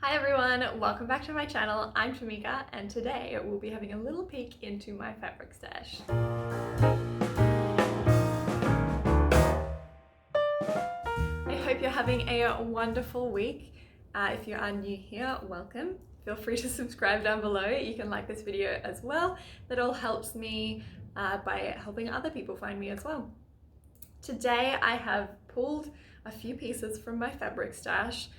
Hi everyone, welcome back to my channel. I'm Tamika and today we'll be having a little peek into my fabric stash. I hope you're having a wonderful week. If you are new here, welcome. Feel free to subscribe down below. You can like this video as well. That all helps me by helping other people find me as well. Today I have pulled a few pieces from my fabric stash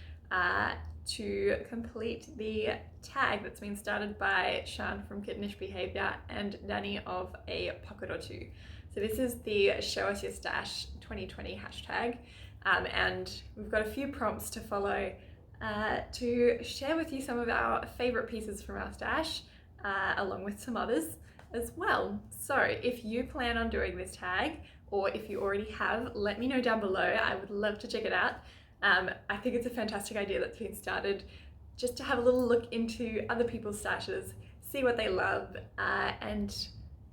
to complete the tag that's been started by Shan from Kittenish Behaviour and Danny of A Pocket or Two. So this is the Show Us Your Stash 2020 hashtag, and we've got a few prompts to follow to share with you some of our favourite pieces from our stash, along with some others as well. So if you plan on doing this tag, or if you already have, let me know down below. I would love to check it out. I think it's a fantastic idea that's been started just to have a little look into other people's stashes, see what they love, and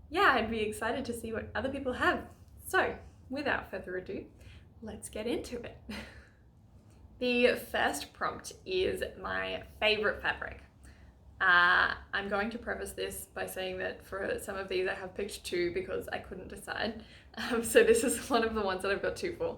yeah, I'd be excited to see what other people have. So without further ado, let's get into it. The first prompt is my favorite fabric. I'm going to preface this by saying that for some of these I have picked two because I couldn't decide. So this is one of the ones that I've got two for.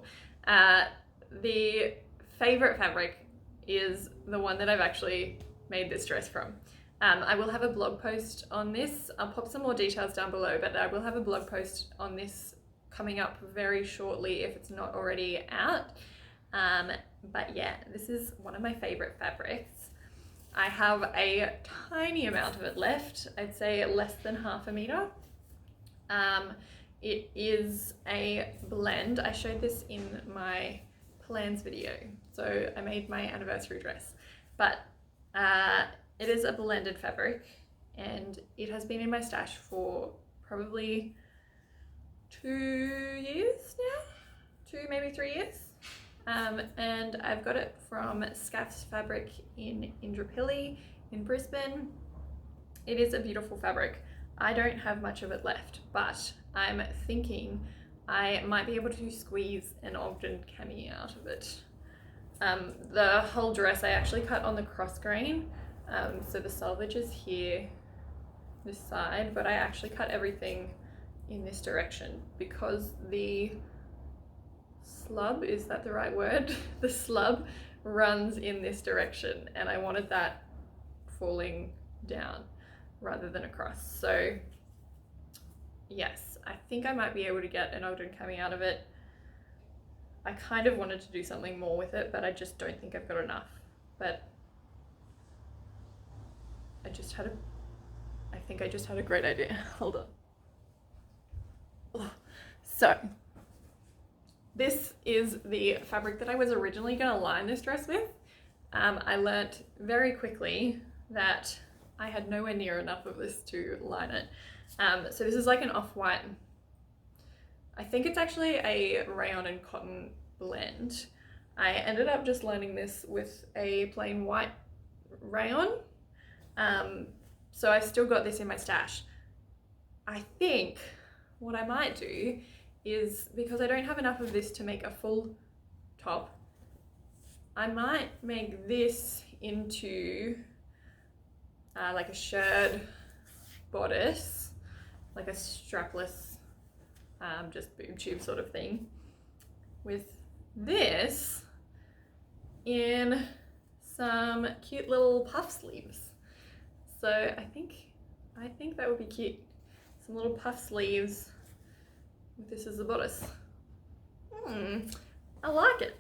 The favorite fabric is the one that I've actually made this dress from. I will have a blog post on this. I'll pop some more details down below, but I will have a blog post on this coming up very shortly if it's not already out. But yeah, this is one of my favorite fabrics. I have a tiny amount of it left. I'd say less than half a meter. It is a blend. I showed this in my plans video. So I made my anniversary dress, but it is a blended fabric and it has been in my stash for probably 2 years now, 2, maybe 3 years. And I've got it from Sckafs Fabric in Indooroopilly in Brisbane. It is a beautiful fabric. I don't have much of it left, but I'm thinking I might be able to squeeze an Ogden cami out of it. The whole dress I actually cut on the cross grain, so the selvage is here, this side, but I actually cut everything in this direction because the slub, is that the right word? The slub runs in this direction and I wanted that falling down rather than across. So yes, I think I might be able to get an Ogden coming out of it. I kind of wanted to do something more with it, but I just don't think I've got enough. But I think I just had a great idea. Hold on. So this is the fabric that I was originally going to line this dress with. I learnt very quickly that I had nowhere near enough of this to line it. So this is like an off-white. I think it's actually a rayon and cotton blend. I ended up just lining this with a plain white rayon. So I've still got this in my stash. I think what I might do is, because I don't have enough of this to make a full top, I might make this into like a shirt bodice, like a strapless just boob tube sort of thing, with this in some cute little puff sleeves. So I think that would be cute. Some little puff sleeves with this as the bodice. I like it.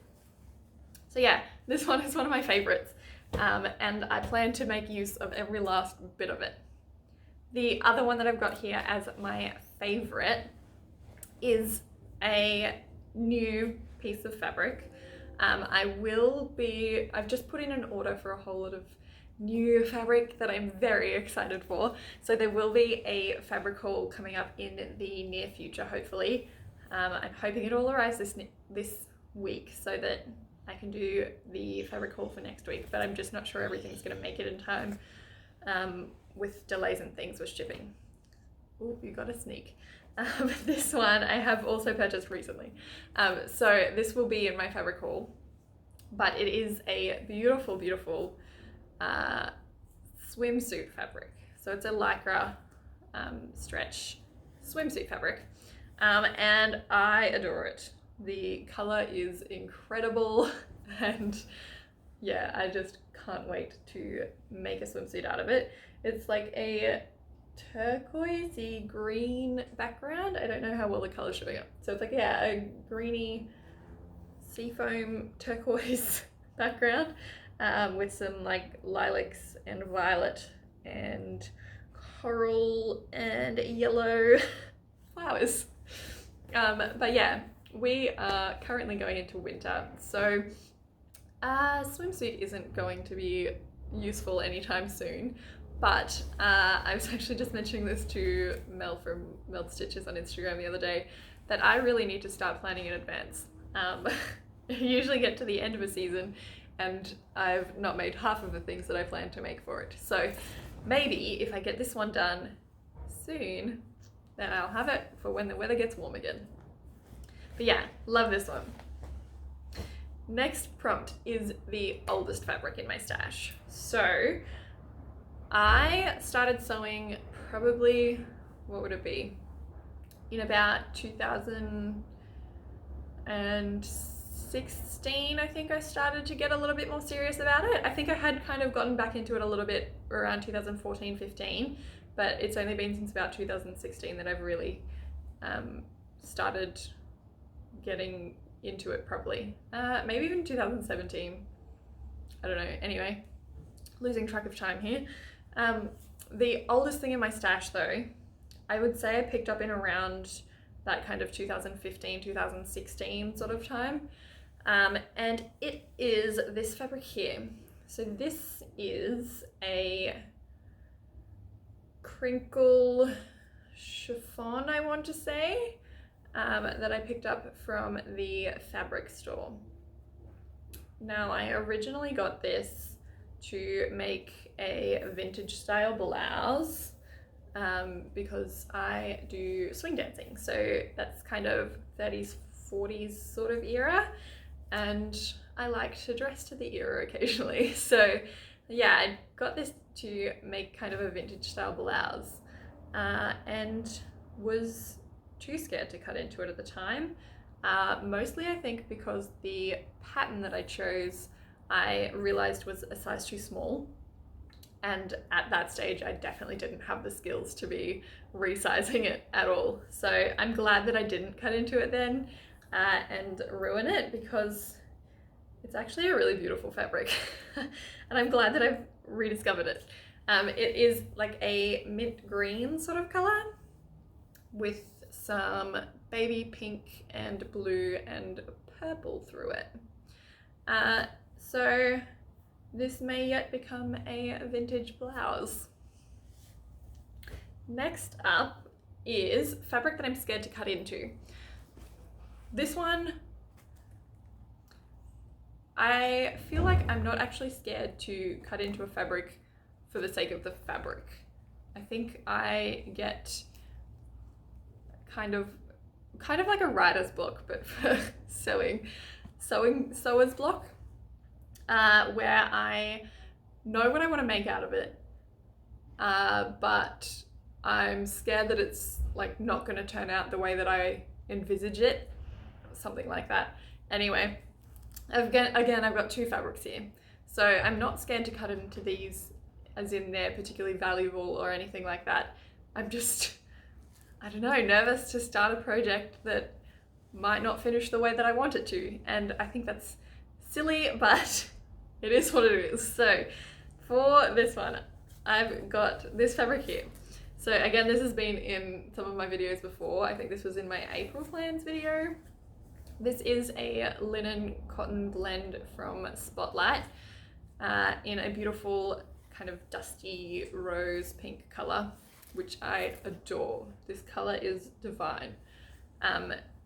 So yeah, this one is one of my favorites, and I plan to make use of every last bit of it. The other one that I've got here as my favorite is a new piece of fabric. I've just put in an order for a whole lot of new fabric that I'm very excited for. So there will be a fabric haul coming up in the near future, hopefully. I'm hoping it all arrives this week so that I can do the fabric haul for next week, but I'm just not sure everything's gonna make it in time with delays and things with shipping. Oh, you got a sneak. This one I have also purchased recently. So this will be in my fabric haul, but it is a beautiful, beautiful swimsuit fabric. So it's a lycra stretch swimsuit fabric, and I adore it. The color is incredible, and yeah, I just can't wait to make a swimsuit out of it. It's like a turquoisey green background. I don't know how well the color's showing up. So it's like, yeah, a greeny seafoam turquoise background, with some like lilacs and violet and coral and yellow flowers. But yeah, we are currently going into winter, so swimsuit isn't going to be useful anytime soon. But I was actually just mentioning this to Mel from Melt Stitches on Instagram the other day, that I really need to start planning in advance. I usually get to the end of a season and I've not made half of the things that I plan to make for it. So maybe if I get this one done soon, then I'll have it for when the weather gets warm again. But yeah, love this one. Next prompt is the oldest fabric in my stash. So I started sewing probably, what would it be? In about 2016, I think I started to get a little bit more serious about it. I think I had kind of gotten back into it a little bit around 2014, 15, but it's only been since about 2016 that I've really started getting into it properly. Maybe even 2017. I don't know. Anyway, losing track of time here. The oldest thing in my stash though, I would say I picked up in around that kind of 2015, 2016 sort of time. And it is this fabric here. So this is a Crinkle Chiffon, I want to say, that I picked up from the fabric store. Now, I originally got this to make a vintage style blouse because I do swing dancing. So that's kind of 30s, 40s sort of era. And I like to dress to the era occasionally. So yeah, I got this to make kind of a vintage style blouse and was too scared to cut into it at the time. Mostly I think because the pattern that I chose, I realized was a size too small. And at that stage, I definitely didn't have the skills to be resizing it at all. So I'm glad that I didn't cut into it then and ruin it, because it's actually a really beautiful fabric. And I'm glad that I've rediscovered it. It is like a mint green sort of color with some baby pink and blue and purple through it. So this may yet become a vintage blouse. Next up is fabric that I'm scared to cut into. This one, I feel like I'm not actually scared to cut into a fabric for the sake of the fabric. I think I get kind of like a writer's block, but for sewer's block, where I know what I want to make out of it, but I'm scared that it's like not going to turn out the way that I envisage it, something like that. Anyway, again, I've got two fabrics here, so I'm not scared to cut into these as in they're particularly valuable or anything like that. I'm just, I don't know, nervous to start a project that might not finish the way that I want it to. And I think that's silly, but it is what it is. So for this one, I've got this fabric here. So again, this has been in some of my videos before. I think this was in my April plans video. This is a linen cotton blend from Spotlight in a beautiful kind of dusty rose pink color, which I adore. This color is divine.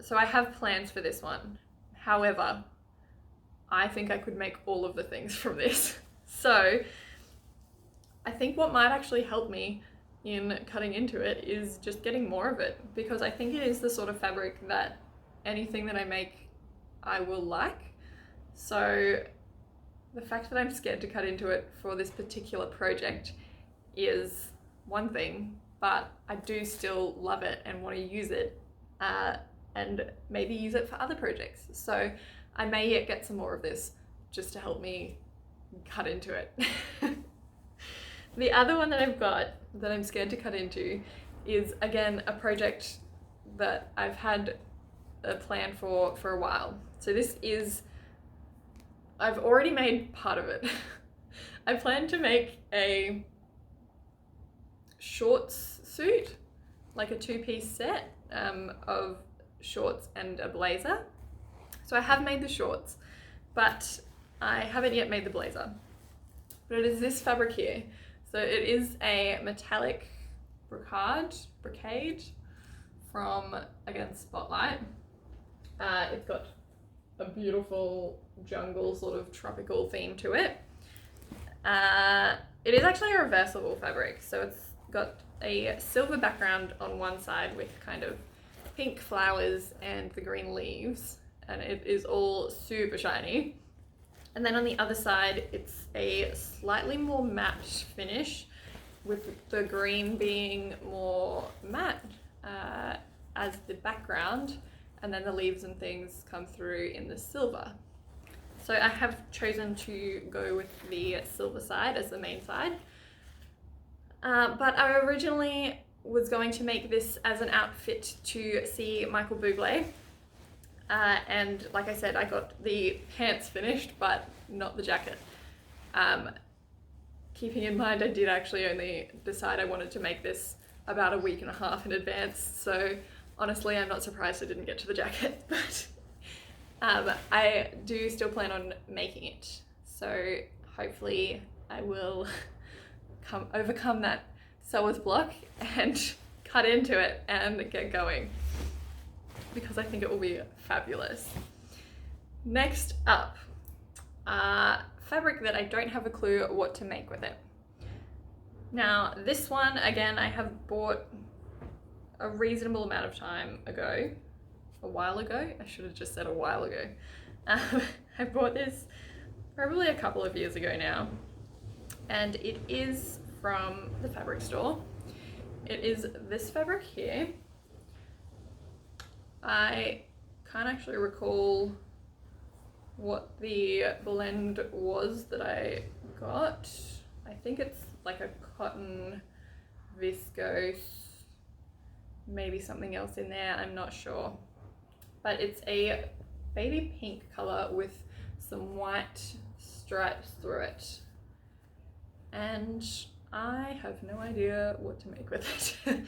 So I have plans for this one. However, I think I could make all of the things from this. So I think what might actually help me in cutting into it is just getting more of it, because I think it is the sort of fabric that anything that I make I will like. So the fact that I'm scared to cut into it for this particular project is one thing, but I do still love it and want to use it and maybe use it for other projects. So I may yet get some more of this just to help me cut into it. The other one that I've got that I'm scared to cut into is, again, a project that I've had a plan for a while. So this is, I've already made part of it. I plan to make a shorts suit, like a two-piece set of shorts and a blazer. So I have made the shorts, but I haven't yet made the blazer. But it is this fabric here. So it is a metallic brocade from, again, Spotlight. It's got a beautiful jungle sort of tropical theme to it. It is actually a reversible fabric, so it's got a silver background on one side with kind of pink flowers and the green leaves, and it is all super shiny. And then on the other side, it's a slightly more matte finish, with the green being more matte as the background, and then the leaves and things come through in the silver. So I have chosen to go with the silver side as the main side. But I originally was going to make this as an outfit to see Michael Bublé. And like I said, I got the pants finished, but not the jacket. Keeping in mind, I did actually only decide I wanted to make this about a week and a half in advance. So honestly, I'm not surprised I didn't get to the jacket, but I do still plan on making it. So hopefully I will overcome that sewer's block and cut into it and get going, because I think it will be fabulous. Next up, fabric that I don't have a clue what to make with it. Now this one, again, I have bought a reasonable amount of time ago. A while ago? I should have just said a while ago. I bought this probably a couple of years ago now, and it is from the fabric store. It is this fabric here. I can't actually recall what the blend was that I got. I think it's like a cotton viscose, maybe something else in there, I'm not sure. But it's a baby pink color with some white stripes through it. And I have no idea what to make with it.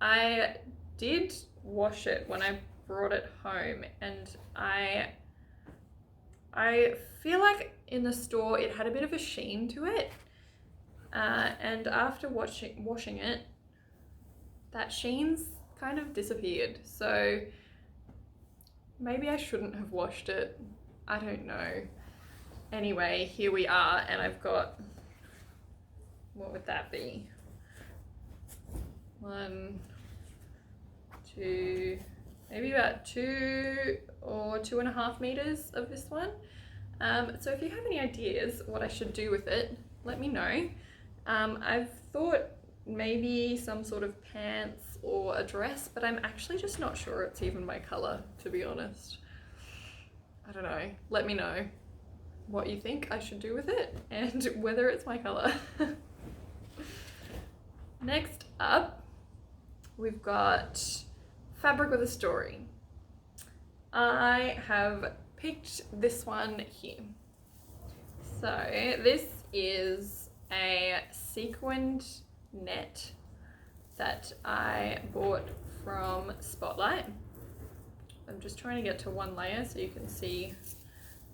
I did wash it when I brought it home, and I feel like in the store it had a bit of a sheen to it. And after washing it, that sheen's kind of disappeared. So maybe I shouldn't have washed it. I don't know. Anyway, here we are, and I've got, what would that be? 1, 2, maybe about 2 or 2.5 meters of this one. So if you have any ideas what I should do with it, let me know. I've thought maybe some sort of pants or a dress, but I'm actually just not sure it's even my color, to be honest. I don't know. Let me know what you think I should do with it and whether it's my color. Next up, we've got fabric with a story. I have picked this one here. So this is a sequined net that I bought from Spotlight. I'm just trying to get to one layer so you can see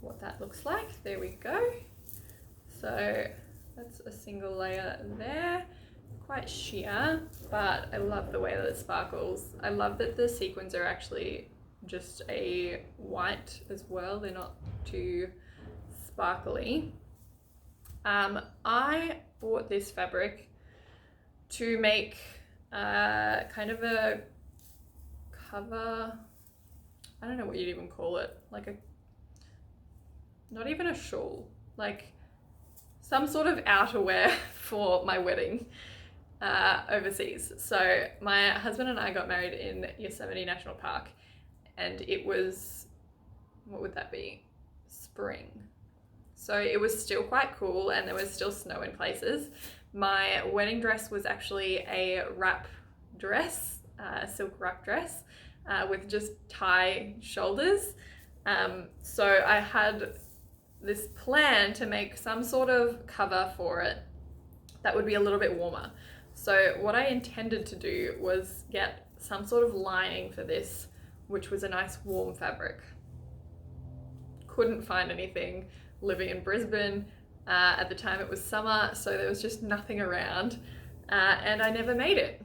what that looks like. There we go. So that's a single layer there. Quite sheer, but I love the way that it sparkles. I love that the sequins are actually just a white as well. They're not too sparkly. I bought this fabric to make kind of a cover, I don't know what you'd even call it, like not even a shawl, like some sort of outerwear for my wedding overseas. So my husband and I got married in Yosemite National Park, and it was, what would that be? Spring. So it was still quite cool, and there was still snow in places. My wedding dress was actually a wrap dress, a silk wrap dress with just tie shoulders. So I had this plan to make some sort of cover for it that would be a little bit warmer. So what I intended to do was get some sort of lining for this, which was a nice warm fabric. Couldn't find anything. Living in Brisbane, at the time it was summer, so there was just nothing around, and I never made it.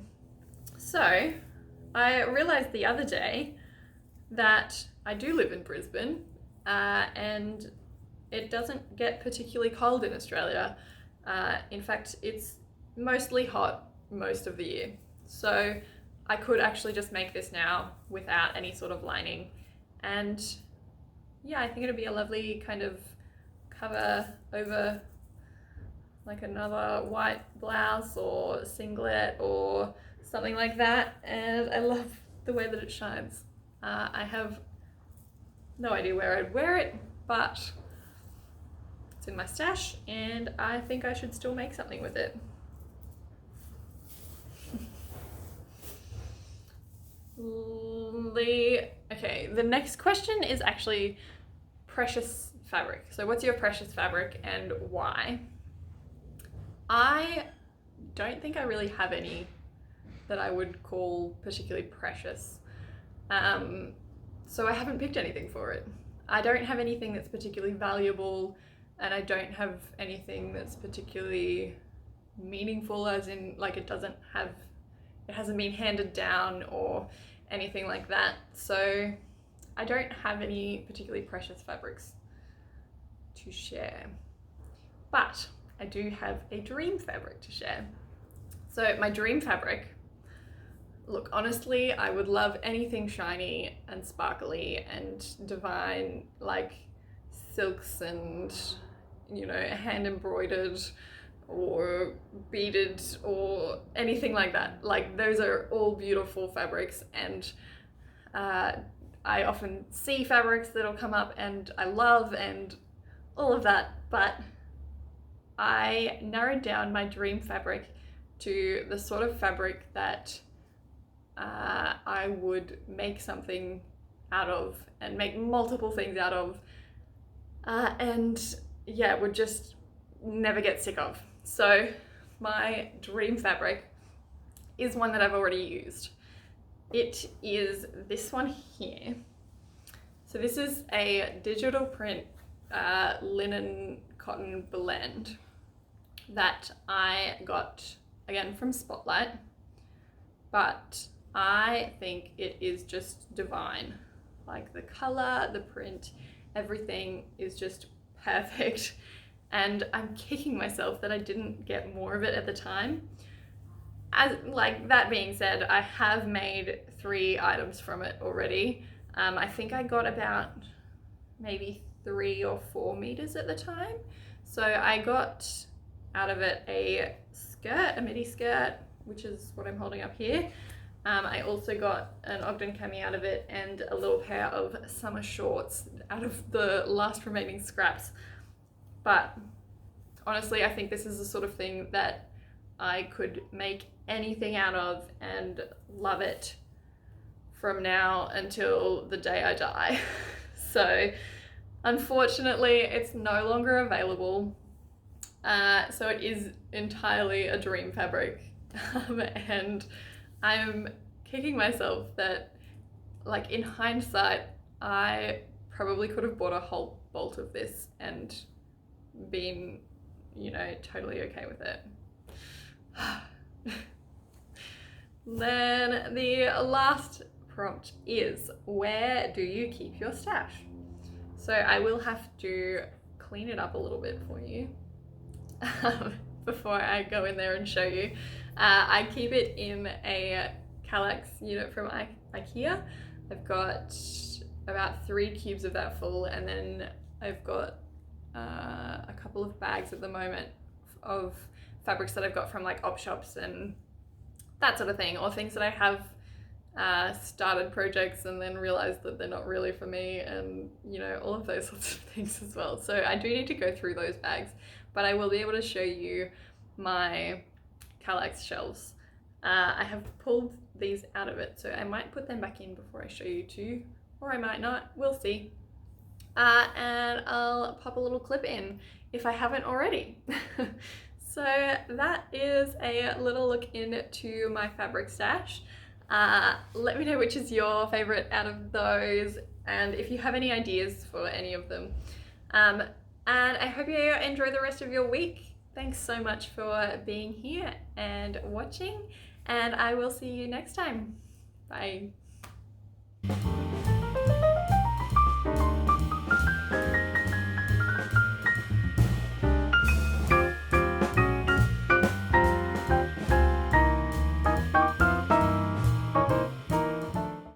So I realized the other day that I do live in Brisbane, and it doesn't get particularly cold in Australia. In fact, it's mostly hot most of the year. So I could actually just make this now without any sort of lining. And yeah, I think it'd be a lovely kind of cover over like another white blouse or singlet or something like that. And I love the way that it shines. I have no idea where I'd wear it, but it's in my stash and I think I should still make something with it. The next question is actually precious fabric. So what's your precious fabric and why? I don't think I really have any that I would call particularly precious. So I haven't picked anything for it. I don't have anything that's particularly valuable, and I don't have anything that's particularly meaningful, as in like it hasn't been handed down or anything like that. So I don't have any particularly precious fabrics to share, but I do have a dream fabric to share. So my dream fabric, look, honestly, I would love anything shiny and sparkly and divine, like silks and, you know, hand embroidered or beaded or anything like that. Like those are all beautiful fabrics, and I often see fabrics that'll come up and I love and all of that, but I narrowed down my dream fabric to the sort of fabric that I would make something out of and make multiple things out of, and yeah, would just never get sick of. So my dream fabric is one that I've already used. It is this one here. So this is a digital print linen cotton blend that I got again from Spotlight, but I think it is just divine. Like the color, the print, everything is just perfect, and I'm kicking myself that I didn't get more of it at the time. Like that being said, I have made 3 items from it already. I think I got about maybe 3 or 4 meters at the time. So I got out of it a skirt, a midi skirt, which is what I'm holding up here. I also got an Ogden cami out of it and a little pair of summer shorts out of the last remaining scraps. But honestly, I think this is the sort of thing that I could make anything out of and love it from now until the day I die. So unfortunately, it's no longer available. So it is entirely a dream fabric. And I'm kicking myself that, like, in hindsight, I probably could have bought a whole bolt of this and been, you know, totally okay with it. Then the last prompt is, where do you keep your stash? So I will have to clean it up a little bit for you before I go in there and show you. I keep it in a Kallax unit from IKEA. I've got about 3 cubes of that full, and then I've got a couple of bags at the moment of fabrics that I've got from like op shops and that sort of thing, or things that I have started projects and then realized that they're not really for me, and you know, all of those sorts of things as well. So I do need to go through those bags, but I will be able to show you my Kallax shelves. I have pulled these out of it, so I might put them back in before I show you too, or I might not, we'll see. And I'll pop a little clip in if I haven't already. So that is a little look into my fabric stash. Let me know which is your favorite out of those, and if you have any ideas for any of them. And I hope you enjoy the rest of your week. Thanks so much for being here and watching, and I will see you next time. Bye.